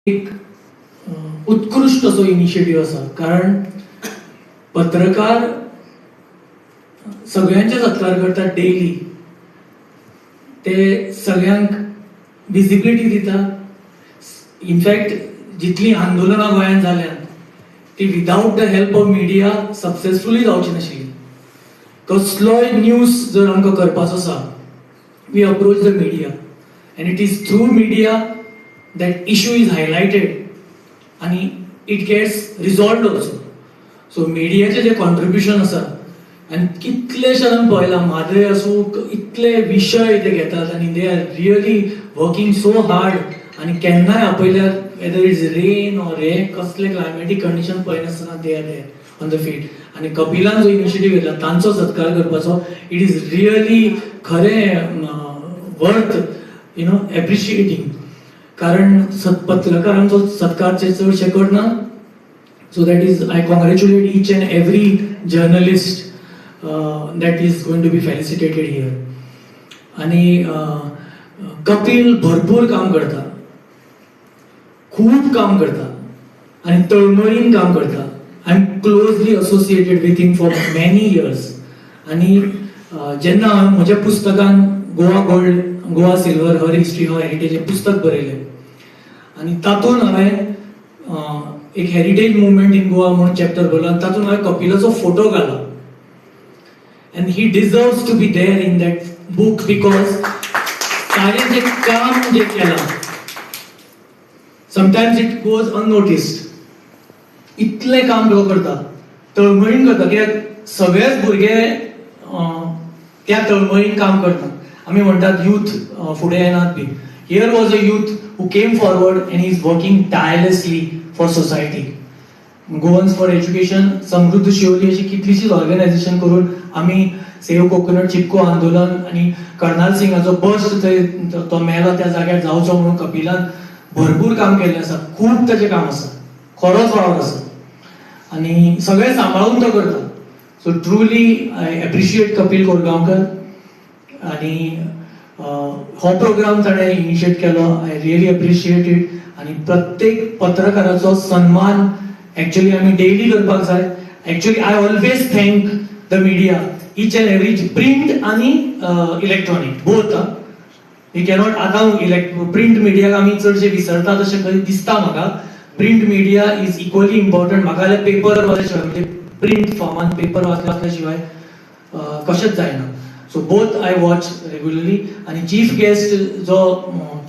एक उत्कृष्ट असो इनिशिएटिव्ह असा, कारण पत्रकार सगळ्यांचे सत्कार करतात डेली. ते सगळ्यांक विजिबिलिटी दितात. इनफॅक्ट जितली आंदोलनां गोंयांत जाल्यात ती without the help of media successfully जावची नाशिल्ली. कसलोय न्यूज जर आमकां करपाचो आसा, we approach the media and it is through media that issue is highlighted and it gets resolved also. So media चे जे contribution आसा आणि कितलेशे पळयला माद्रे असो इतले विषय ते घेतात आणि they are really working so hard आणि केन्नाय आपयल्यार whether it's rain or कसले climatic condition पळयनासतना they are there on the field. आणि कपिलान जो इनिशिएटिव्ह घेतला तांचो सत्कार करपाचो, it is really खरें worth appreciating. कारण पत्रकारांचो सत्कार चडशे करना. So that is, I congratulate each and every journalist that is going to be felicitated here. आणि कपिल भरपूर काम करता, खूप काम करता आणि तळमळीन काम करता. I am closely associated with him for many years. आणि जेन्ना म्हज्या पुस्तकान Goa gold, Goa silver, her history her heritage हे पुस्तक बरयलें आणि तातूंत हांवें एक हेरिटेज मुवमेंट इन गोवा म्हणून चॅप्टर बरयलो आनी तातूंत हांवें कपिलाचो फोटो घाला. And he deserves to be there in that book because ताणें जें काम जें केलां समटायम्स इट गोज अननोटिस्ड. इतलें काम तो करता, तळमळीन करता, कित्याक सगळेच भुरगे त्या तळमळीन काम करतात. आमी म्हणटात यूथ फुडें येनात बी. Here was a youth who came forward and he is working tirelessly for society. Goans for education, Samruddh Siolim अशी कितलीशीच ऑर्गनायझेशन करून आमी सेव कोकोनट, चिपको आंदोलन आणि कर्नाल सिंगाचो बस्ट थंय तो मेला त्या जाग्यार जावचो म्हणून कपिलान भरपूर काम केल्लें आसा. खूब ताचें काम आसा, खरोच वावर आसा आणि सगळें सांबाळून तो करता. So truly I appreciate Kapil Korgaonkar. आणि हो प्रोग्राम ताणें इनिशिएट केलो, आय रियली एप्रिशिएट इट. आणि प्रत्येक पत्रकाराचो सन्मान एक्चुअली आमी डेली करपाक जाय. Actually I always thank the media, each and every, print आणि इलेक्ट्रॉनिक बोथ. वी कॅनॉट आतां प्रिंट मिडियाक आमी चडशे विसरतात अशें खंय दिसता म्हाका. Print media is equally important. म्हाका जाल्यार पेपर वाचल्या शिवाय, म्हणजे प्रिंट फॉर्मान पेपर वाचल्या शिवाय कशेंच जायना. So both I watch regularly. आणि चीफ गेस्ट जो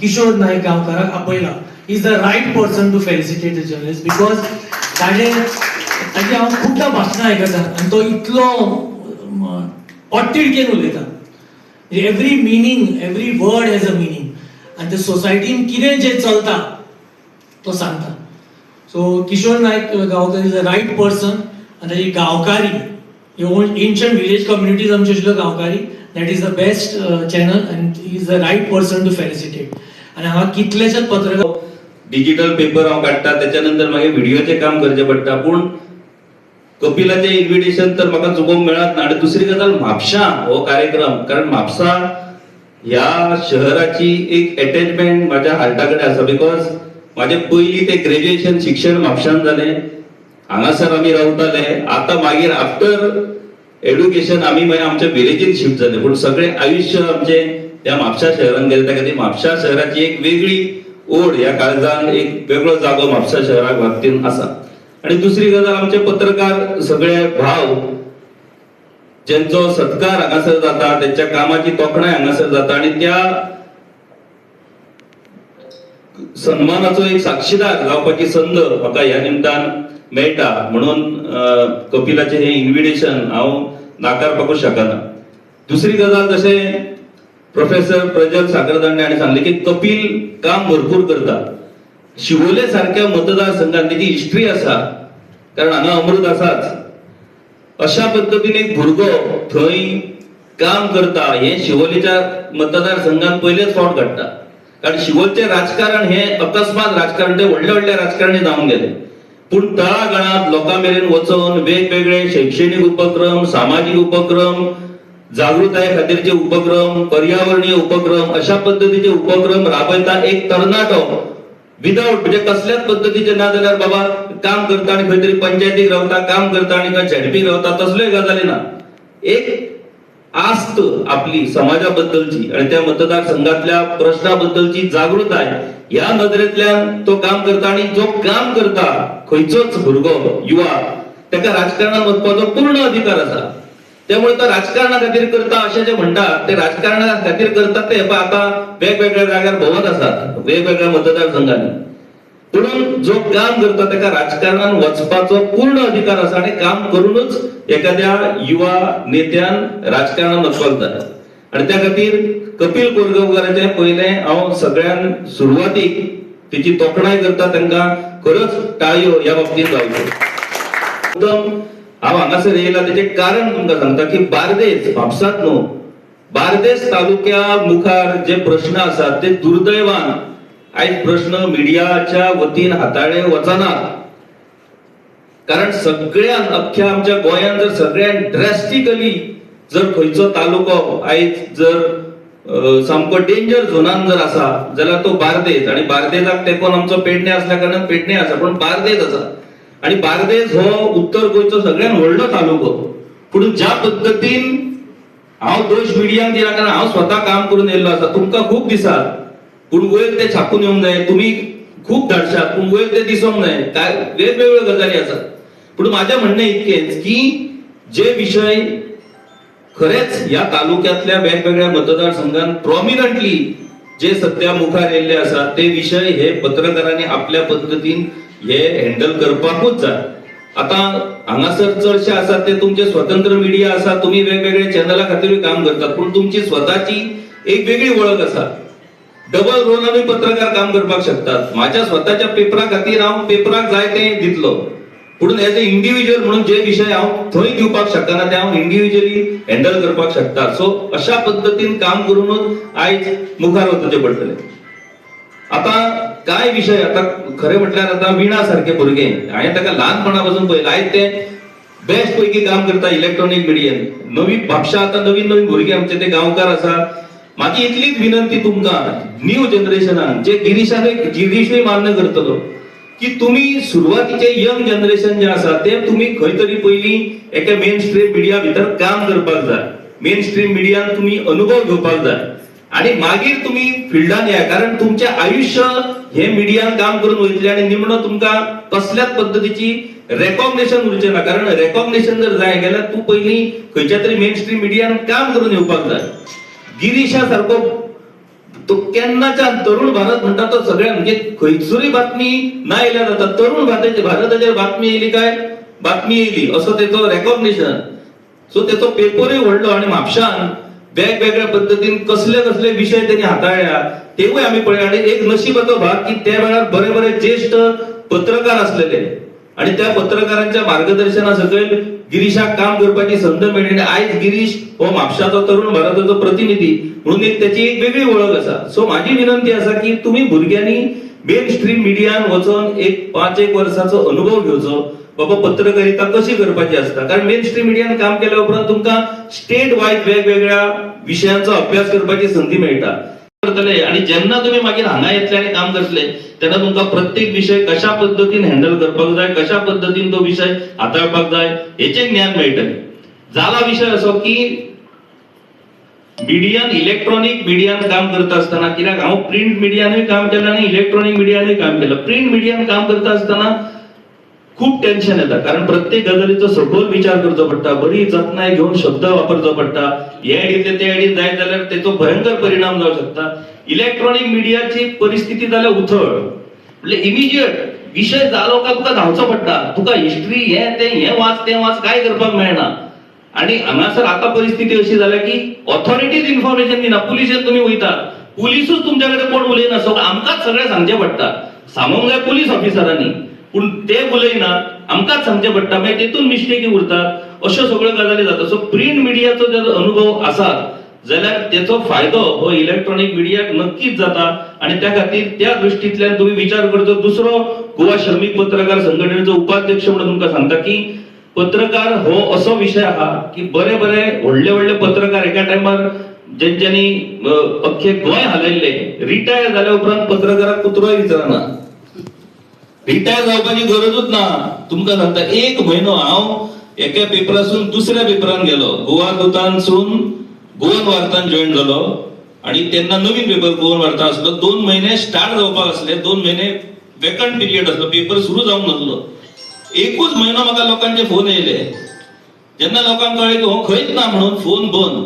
किशोर नायक गांवकाराक आपयला, is the right person to felicitate the journalist because ताजी हांव खुबदां भाशणां आयकता आनी तो इतलो ऑट्टिडकेन उलयता. Every meaning, every word has a meaning आनी त्या सोसायटीन कितें जें चलता तो सांगता. So Kishor Naik Gaonkar is the right person. आनी ताजी गांवकारी, एन्शंट विलेज कम्युनिटीज आमच्यो आशिल्ल्यो गांवकारी, that is the best channel and he is the right person to felicitate. आनी हांगा कितलेशेच पत्रकार डिजिटल पेपर हांव काडटा, त्याच्यानंतर मागीर व्हिडिओचें काम करचें पडटा. पूण कपिलाचें इन्व्हिटेशन तर म्हाका चुकोवंक मेळत ना. आनी दुसरी गजाल म्हापशां हो कार्यक्रम, कारण म्हापसा ह्या शहराची एक अटॅचमेंट म्हाज्या हार्टा कडेन आसा. बिकॉज म्हाजें पयलीं तें ग्रॅज्युएशन शिक्षण म्हापशांत जालें, हांगासर आमी रावताले. आतां मागीर आफ्टर एड्युकेशन आमी मागीर आमच्या विलेजीन शिफ्ट जाले. पूण सगळें आयुश्य आमचें त्या म्हापशा शहरान गेलें. त्या खातीर म्हापशा शहराची एक वेगळी ओढ ह्या काळजान, एक वेगळो जागो म्हापसा शहराक बाबतीन आसा. आणि दुसरी गजाल, आमचे पत्रकार सगळे भाव ज्यांचो सत्कार हांगासर जाता, त्यांच्या कामाची तोखणाय हांगासर जाता आणि त्या सन्मानाचो एक साक्षीदार जावपाची संद म्हाका ह्या निमतान मेळटा. म्हणून कपिलाचे हे इन्व्हिटेशन हांव नाकारपाकूच शकना. दुसरी गजाल, जशें प्रोफेसर प्रज्वल साखरदांडे हांणी सांगले की कपिल काम भरपूर करता. शिवोले सारख्या मतदारसंघात त्याची हिस्ट्री आसा, कारण हांगा अमृत आसाच. अशा पद्दतीन एक भुरगो थंय काम करता, हे शिवोलेच्या मतदारसंघात पयलेच फावट घडटा. कारण शिवोलचे राजकारण हे अकस्मात राजकारण, ते व्हडले व्हडले राजकारणी जावन गेले. पूण तळागाळांत लोकां मेरेन वचून वेगवेगळे शैक्षणिक उपक्रम, सामाजिक उपक्रम, जागृताय खातीरचे उपक्रम, पर्यावरणीय उपक्रम, अशा पद्धतीचे उपक्रम राबयता एक तरणाटो विदाउट म्हणजे कसल्याच पद्धतीचे ना जाल्यार बाबा काम करता आणि खंय तरी पंचायतीक रावता, काम करता आणि खंय झेडपीक रावता, तसल्योय गजाली ना. एक आस्त आपली समाजाबद्दलची आणि त्या मतदारसंघातल्या प्रश्नाबद्दलची जागृताय ह्या नदरेंतल्यान तो काम करता. आणि जो काम करता खंयचोच भुरगो युवा ताका राजकारणात वचपाचो पूर्ण अधिकार आसा. त्यामुळे तो राजकारणा खातीर करता अशें जे म्हणटात ते राजकारणा खातीर करतात ते आता वेगवेगळ्या जाग्यार भोंवत असतात वेगवेगळ्या मतदारसंघांनी. म्हणून जो काम करता ताका राजकारणात वचपाचो पूर्ण अधिकार आसा आणि काम करूनच एखाद्या युवा नेत्यान राजकारणात वचपाक जाय. आणि त्या खातीर कपिल कोरगांवकाराचे पयले हांव सगळ्यान सुरवातीक तेची तोखणाय करता, तांकां खरोच टाळयो ह्या बाबतींत जावच्यो. हांव हांगासर येयला तेचे कारण तुमकां सांगता की बार्देस म्हापसात न्हू, बार्देस तालुक्या मुखार जे प्रश्न आसात ते दुर्दैवान आयज प्रश्न मिडियाच्या वतीन हाताळले वचनात. कारण सगळ्यान अख्ख्या आमच्या गोंयांत जर सगळ्यान ड्रॅस्टिकली जर खंयचो तालुको आयज जर सामको डेंजर झोनान जर आसा जाल्यार तो बार्देस. आणि बार्देसाक तेकोन आमचो पेडणे असल्या कारणान पेडणे आसा, पण बार्देस आसा. आणि बार्देस हो उत्तर गोंयचो सगळ्यात व्हडलो तालुको. पूण ज्या पद्दतीन हांव दोश मिडियाक दिला, कारण हांव स्वता काम करून येयल्लो आसा, तुमकां खूब दिसात पूण वयर ते छापून येवंक जाय, तुमी खूब धाडशात पूण वयर ते दिसोंक जाय, काय वेगवेगळ्यो गजाली आसात. पूण माझें म्हणणें इतकेंच की जे विशय खरेच ह्या तालुक्यातल्या वेगवेगळ्या मतदारसंघांत प्रॉमिनंटली जे सध्या मुखार येयल्ले आसात ते विशय हे पत्रकारांनी आपल्या पद्दतीन हे हँडल करपाकूच जाय. आता हांगासर चडशे आसात ते तुमचे स्वतंत्र मिडिया आसा, तुम्ही वेगवेगळे चॅनला खातीर काम करतात, पूण तुमची स्वताची एक वेगळी वळख आसा. डबल रोलानूय पत्रकार काम करपाक शकतात. माझ्या स्वताच्या पेपरा खातीर हांव पेपराक जाय तें दितलो, पूण एज अ इंडिव्हिज्युअल म्हणून जे विशय हांव थंय दिवपाक शकना ते हांव इंडिव्हिज्युअली हँडल करपाक शकता. सो अशा पद्दतीन काम करूनच आयज मुखार वचचें पडटलें. आता काय विषय, आता खरें म्हटल्यार आता विणा सारखे भुरगे हांवें ताका ल्हानपणा पासून पळयला, आयज ते बेस्ट पैकी काम करता इलेक्ट्रॉनिक मिडियान. नवी म्हापशा आता नवीन नवीन भुरगे आमचे ते गांवकार आसा. माझी इतलीच विनंती तुमकां न्यू जनरेशनान जे गिरीशूय मान्य करतलो की तुम्ही सुरवातीचे यंग जनरेशन जे आसा ते तुम्ही खंय तरी पयलीं एका मेन स्ट्रीम मिडिया भितर काम करपाक जाय. मेन स्ट्रीम मिडियान तुम्ही अनुभव घेवपाक जाय आणि मागीर तुम्ही फिल्डान या. कारण तुमचे आयुष्य हे मिडियान काम करून वयतले आणि निमणो तुमकां कसल्याच पद्धतीची रेकॉग्निशन उरचें ना. कारण रेकॉग्निशन जर जाय जाल्यार तूं पयलीं खंयच्या तरी मेन स्ट्रीम मिडियान काम करून येवपाक जाय. गिरीशा सारको तो केन्नाच्या तरुण भारत म्हणटा तो सगळ्या म्हणजे खंयसरूय बातमी ना येयल्या जाता, तरुण भारताचेर बातमी येयली काय बातमी येयली असो तेचो रेकॉग्निशन. सो तेचो पेपरूय व्हडलो आणि म्हापशान वेगवेगळ्या पद्धतीन कसले कसले विषय त्यांनी हाताळ्या तेवूय आम्ही पळयले. आणि एक नशिबाचो भाग की त्या वेळार बरे बरे ज्येष्ठ पत्रकार असलेले आणि त्या पत्रकारांच्या मार्गदर्शना सकयल गिरीशाक काम करपाची संद मेळ्ळी. आयज गिरीश हो म्हापशाचो तरुण भारताचो प्रतिनिधी म्हणून एक त्याची एक वेगळी वळख आसा. सो माझी विनंती आसा की तुम्ही भुरग्यांनी मेन स्ट्रीम मिडियान वचून एक 5-1 वर्साचो अनुभव घेवचो. बाबा पत्रकारिता कशी करपाची असता. कारण मेन स्ट्रीम मिडियान काम केल्या उपरांत तुमकां स्टेट वायज वेगवेगळ्या विशयांचो अभ्यास करपाची संधी मेळटा. आणि जेन्ना तुम्ही मागीर हांगा येतले आणि काम करतले तेन्ना तुमकां प्रत्येक विषय कशा पद्धतीन हँडल करपाक जाय, कशा पद्धतीन तो विषय हाताळपाक जाय हेचे ज्ञान मेळटलें. जाला विषय असो की मिडियान इलेक्ट्रॉनिक मिडियान काम करता आसतना, कित्याक हांव प्रिंट मिडियानूय काम केलें आणि इलेक्ट्रॉनिक मिडियानूय काम केलं. प्रिंट मिडियान काम करता आसतना खूप टेन्शन येता. कारण प्रत्येक गजालीचो सखोल विचार करचो पडटा, बरी जतनाय घेऊन शब्द वापरचो पडटा. हे आयडीतले ते आयडीन जाय जाल्यार तेचो भयंकर परिणाम जावं शकता. इलेक्ट्रॉनिक मिडियाची परिस्थिती जाल्यार उथळ, म्हणजे इमिजिएट विषय जालो का तुका धांवचो पडटा. तुका हिस्ट्री हे वाच ते वाच काय करपाक मेळना. आणि हांगासर आता परिस्थिती अशी जाल्या की ऑथॉरिटीज इन्फॉर्मेशन दिना. पुलिशेन तुम्ही वयता, पुलिसूच तुमच्याकडे कोण उलयना, सगळं आमकांच सगळें सांगचें पडटा. सांगूंक जाय पुलीस ऑफिसरांनी पूण ते उलयना, आमकांच सांगचें पडटा. मागीर तेतून मिस्टेकी उरतात, अश्यो सगळ्यो गजाली जाता. सो प्रिंट मिडियाचो जर अनुभव आसा जाल्यार तेचो फायदो हो इलेक्ट्रॉनिक मिडियाक नक्कीच जाता. आणि त्या खातीर त्या दृष्टींतल्यान तुम्ही विचार करचो. दुसरो गोवा श्रमिक पत्रकार संघटनेचो उपाध्यक्ष म्हणून तुमकां सांगता की पत्रकार हो असो विषय आहा की बरे बरे व्हडले व्हडले पत्रकार एका टायमार ज्यांनी अख्खे गोंय हालयल्ले रिटायर जाल्या उपरांत पत्रकाराक कुत्रोय विचारना. रिटायर जावपाची गरजूच ना. तुमकां सांगता, एक म्हयनो हांव एका पेपरासून दुसऱ्या पेपरान गेलो. गोवा दूतांसून गोवन वार्तान जॉईन जालो आणि तेन्ना नवीन पेपर गोवन वार्ता आसलो. 2 महिने स्टार्ट जावपाक आसले, 2 महिने वेकंट पिरियड आसलो, पेपर सुरू जावंक नासलो. एकूच म्हयनो म्हाका लोकांचे फोन येयले. जेन्ना लोकांक कळ्ळें की हो खंयच ना म्हणून फोन बंद.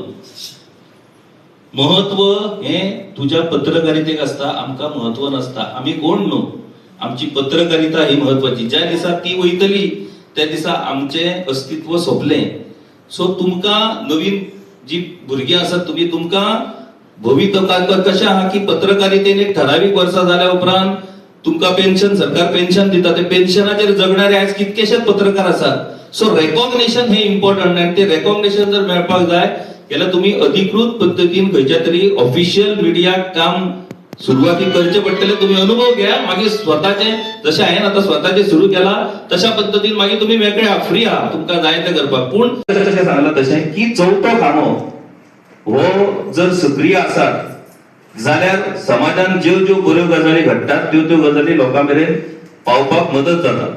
महत्व हे तुझ्या पत्रकारितेक आसता, आमकां महत्व नासता. आमी कोण न्हू, आमची पत्रकारिता ही महत्वाची. ज्या दिसा ती वयतली त्या दिसा आमचें अस्तित्व सोंपलें. सो तुमकां नवीन जी भुरगीं आसात, तुमकां भवितकाळ कशें आहा की पत्रकारितेन एक ठरावीक वर्सां जाल्या उपरांत तुमकां पेन्शन, सरकार पेन्शन दिता. ते पेन्शनाचेर जगणारे आज कितकेशेच पत्रकार आसात. सो रेकॉग्निशन हे इम्पॉर्टंट. आणि ते रेकॉग्निशन जर मेळपाक जाय जाल्यार तुम्ही अधिकृत पद्धतीन खंयच्या तरी ऑफिशियल मिडियाक काम सुरवाती करचे पडटले. तुम्ही अनुभव घ्या, मागीर स्वतःचे, जशें हांवें आतां स्वतःचे सुरू केला तशा पद्धतीन मागीर तुम्ही मेकळे आहा, फ्री आहा, तुमकां जाय ते करपाक. पूण तशें सांगलां तशें की चवथो खांबो हो जर सक्रीय आसात जाल्यार समाजान ज्यो बऱ्यो गजाली घडटात त्यो गजाली लोकां मेरेन पावपाक मदत जाता.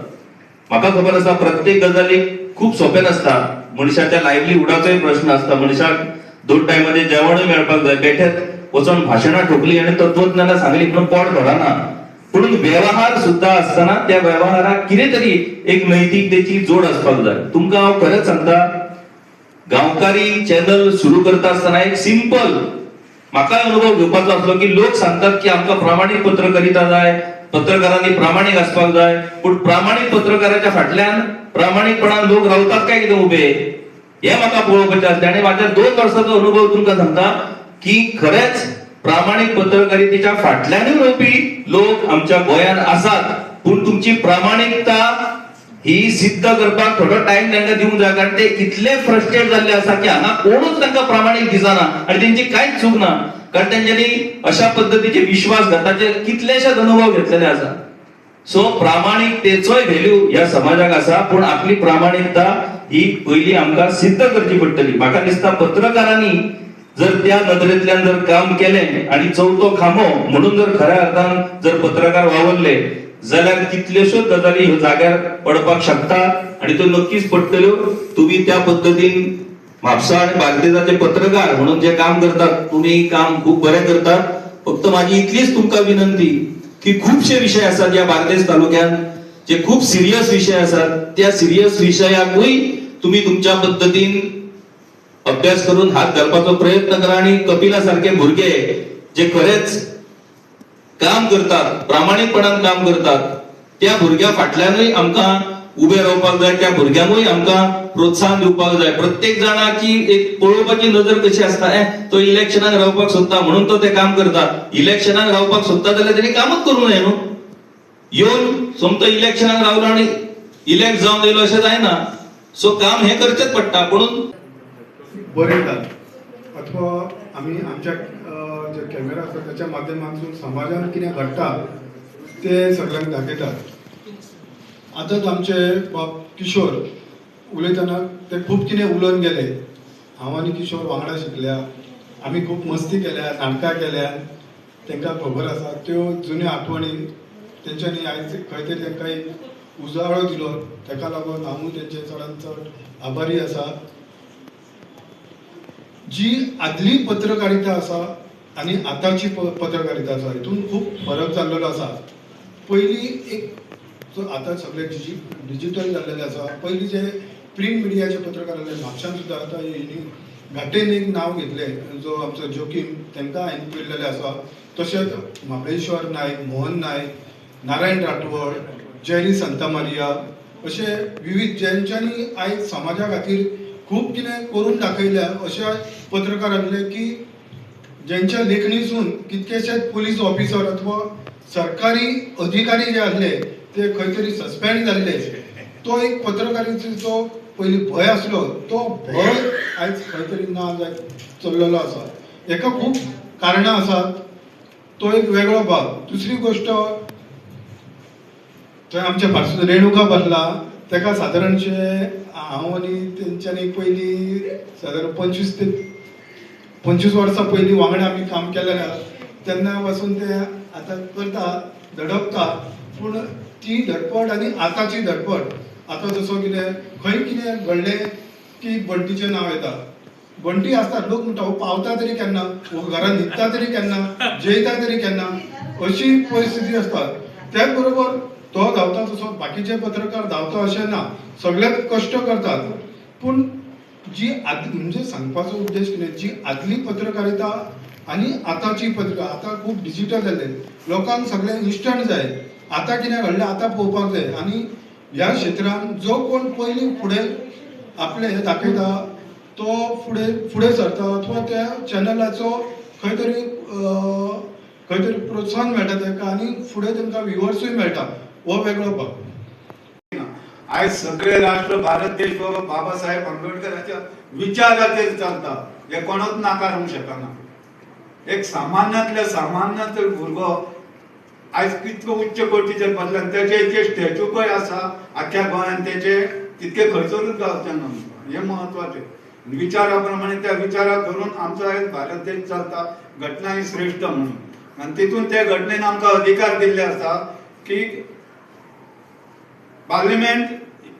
म्हाका खबर आसा प्रत्येक गजालीक खूब सोंपें नासता. मनशाच्या लायव्हलीहुडाचोय प्रश्न आसता. मनशाक 2 टायमाचें जेवणूय मेळपाक जाय. बेठ्यात वचोन भाशणां ठोकली आनी तत्वज्ञानां सांगली म्हणून पोट भरना. पूण व्यवहार सुद्धा आसतना त्या व्यवहाराक कितें तरी एक नैतिकतेची जोड आसपाक जाय. तुमकां हांव खरेंच सांगता, गांवकारी चॅनल सुरू करता आसतना एक सिंपल म्हाका अनुभव घेवपाचो आसलो की लोक सांगतात की आमकां प्रामाणीक पत्रकारिता जाय, पत्रकारांनी प्रामाणीक आसपाक जाय. पूण प्रामाणीक पत्रकाराच्या फाटल्यान प्रामाणीकपणान लोक रावतात काय कितें उबे, हे म्हाका पळोवपाचें आसलें. आनी म्हाज्या 2 वर्सांचो अनुभव तुमकां सांगता की खरेंच प्रामाणीक पत्रकारितेच्या फाटल्यानूय रावपी लोक आमच्या गोंयांत आसात. पूण तुमची प्रामाणिकता ही सिद्ध करपाक थोडो टाइम तांकां दिवंक जाय. कारण ते इतले फ्रस्ट्रेट जाल्ले आसा की हांगा कोणूच तांकां प्रामाणीक दिसना आनी तेंची कांयच चूक ना. कारण तेंच्यांनी अशा पद्धतीचे विश्वासघाताचे कितलेशेच अनुभव घेतलेले आसा. सो प्रामाणिकतेचोय व्हॅल्यू ह्या समाजाक आसा. पूण आपली प्रामाणिकता ही पयली आमकां सिद्ध करची पडटली. म्हाका दिसता पत्रकारांनी जर त्या नदरेंतल्यान जर काम केलें आनी चवथो खांबो म्हणून जर खऱ्या अर्थान जर पत्रकार वावरले जाल्यार कितल्योश्योच गजाली ह्यो जाग्यार पडपाक शकता आनी त्यो नक्कीच पडटल्यो. तुम्ही त्या पद्धतीन म्हापसा आणि बार्देजाचे पत्रकार म्हणून जे काम करतात, तुम्ही काम खूप बरें करतात. फक्त माझी इतलीच तुमकां विनंती की खूपशे विषय आसात या बार्देज तालुक्यात जे खूप सिरियस विषय आसात. त्या सिरियस विषयाकूय तुम्ही तुमच्या पद्धतीन अभ्यास करून हात घालपाचो प्रयत्न करा. आणि कपिला सारखे भुरगे जे खरेच काम करतात, प्रामाणिकपणान काम करतात, त्या भुरग्या फाटल्यानूय आमकां उबे रावपाक जाय. त्या भुरग्यांकूय आमकां प्रोत्साहन दिवपाक जाय. प्रत्येक जाणाची एक पळोवपाची नजर कशी आसता, तो इलेक्शनाक रावपाक सोदता म्हणून तो ते काम करता. इलेक्शनाक रावपाक सोदता जाल्यार तेणी कामच करूं नये न्हू. येवन सोमतो इलेक्शनाक रावलो आनी इलेक्ट जावन येयलो अशें जायना. सो काम हे करचेच पडटा. म्हणून बरयतात अथवा आम्ही आमच्या जे कॅमेरा असतात त्याच्या माध्यमातून समाजात कितें घडटा ते सगळ्यांक दाखयतात. आतांच आमचे बाब किशोर उलयतना ते खूब कितें उलोवन गेले. हांव आनी किशोर वांगडा शिकल्या, आमी खूब मस्ती केल्या, नाटकां केल्या, तांकां खबर आसा त्यो जुन्यो आठवणी तेंच्यांनी आयज खंय तरी तांकां एक उजाळो दिलो. ताका लागून हांवूय तेंचे चडांत चड आभारी आसा. जी आदली पत्रकारिता आसा आनी आतांची पत्रकारिता आसा हितून खूब फरक जाल्लो आसा. पयलीं एक आतां सगळे डिजिटल जाल्लेले आसा. पयलीं जे प्रिंट मिडियाचे पत्रकार आसले, म्हापशान सुद्दां आतां घाटेन एक नांव घेतलें जो आमचो जोखीम, तांकां हांवें पळयल्लेले आसा. तशेंच महाबळेश्वर नायक, मोहन नायक, नारायण राठोड, जयरी सांतामारिया अशे विविध ज्यांच्यांनी आयज समाजा खातीर खूब कितें करून दाखयल्या अशे पत्रकार आसले की ज्यांच्या लेखणीसून कितकेशेच पुलीस ऑफिसर अथवा सरकारी अधिकारी जे आसले ते खंय तरी सस्पेंड जाल्ले. तो एक पत्रकारितेचो पयली भंय आसलो, तो भंय आयज खंय तरी ना जायत चल्लेलो आसा. हेका खूब कारणां आसात. तो एक वेगळो भाग. दुसरी गोष्ट थंय आमच्या फाटसून रेणुका बसला, ताका सादारणशे हांव आनी तेंच्यांनी पयलीं सादारण 25 वर्सां पयलीं वांगडा आमी काम केलेलें आसा. तेन्ना पासून ते आतां करता, धडकता. पूण ती धडपड आनी आतांची धडपड, आतां जसो कितें खंय कितें घडलें की बंटीचें नांव येता. बंटी आसता, लोक म्हणटा हो पावता तरी केन्ना, हो घरान न्हिदता तरी केन्ना, जेयता तरी केन्ना, अशी परिस्थिती आसता. त्याच बरोबर तो धांवता तसो बाकीचे पत्रकार धांवता अशें ना, सगळेच कश्ट करतात. पूण जी म्हणजे सांगपाचो उद्देश कितें, जी आदली पत्रकारिता आनी आतांची पत्रकार, आतां खूब डिजिटल जाल्ले, लोकांक सगळें इन्स्टंट जाय. आतां कितें घडलें आतां पळोवपाक जाय. आनी ह्या क्षेत्रांत जो कोण पयलीं फुडें आपलें हें दाखयता तो फुडें सरता, अथवा त्या चॅनलाचो खंय तरी प्रोत्साहन मेळटा ताका आनी फुडें तांकां व्ह्युअर्सूय मेळटा, हो वेगळो भाग. आज सगळे राष्ट्र भारत देश बाबासाहेब आंबेडकरांच्या विचाराचेर चलता, हे कोणूच नाकारूंक शकना. एक सामान्यांतले सामान्य भुरगो आज कितको उच्च कोटीचेर बसला, त्याचे स्टॅच्यू पळय आसा आख्या गोंयांत, त्याचे तितके खर्चूच गावचे ना, हे महत्वाचे. विचारा प्रमाणे त्या विचाराक धरून आमचो आज भारत देश चलता, घटना ही श्रेष्ठ म्हणून. आणि तितून त्या घटनेन आमकां अधिकार दिल्ले आसा की पार्लिमेंट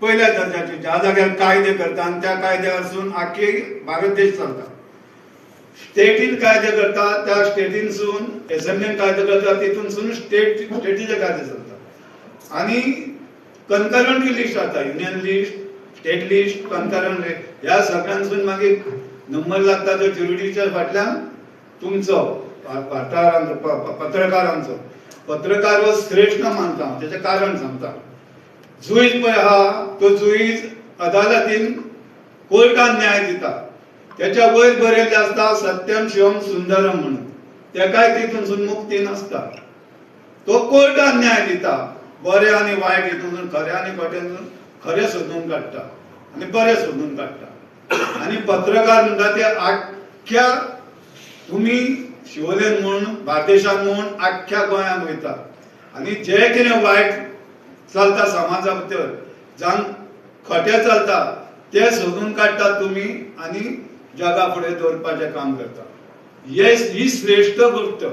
पयल्या दर्जाची, ज्या जाग्यार कायदे करता आणि त्या कायद्या वरसून आख्खी भारत देश चलता. स्टेटीन कायदे करता, त्या स्टेटीनसून एसेंब्लीन कायदे करता, तितूनसून स्टेटीचे कायदे चलता. आणि कन्करंट लिस्ट जाता, union list, state list, concurrent list, ह्या सगळ्यांसून मागीर नंबर लागता तो ज्युरिडिकच्या फाटल्यान तुमचो वार्ताहरांचो, पत्रकारांचो. पत्रकार हो श्रेष्ठ मानता, त्याचे कारण सांगता. जुईज पळय आहा, तो जुईज अदालतीन कोर्टान न्याय दिता, त्याच्या वयर बरयल्लें आसता सत्यम शिवम सुंदरम म्हणून, तेकाय तितूनसून मुक्ती नासता. तो कोर्टान न्याय दिता, बरें आनी वायट हितून, खरें आनी खोटेंसून खरें सोदून काडटा आनी बरें सोदून काडटा. आनी पत्रकार म्हणटा ते आख्ख्या, तुमी शिवोलेन म्हूण, बार्देशांत म्हूण आख्ख्या गोंयांत वयता आनी जे कितें वायट चलता समाजा भितर, जावन खोटें चलता, ते सोदून काडटा तुमी आनी जगा फुडें दवरपाचें काम करता. ही श्रेष्ठ गोष्ट.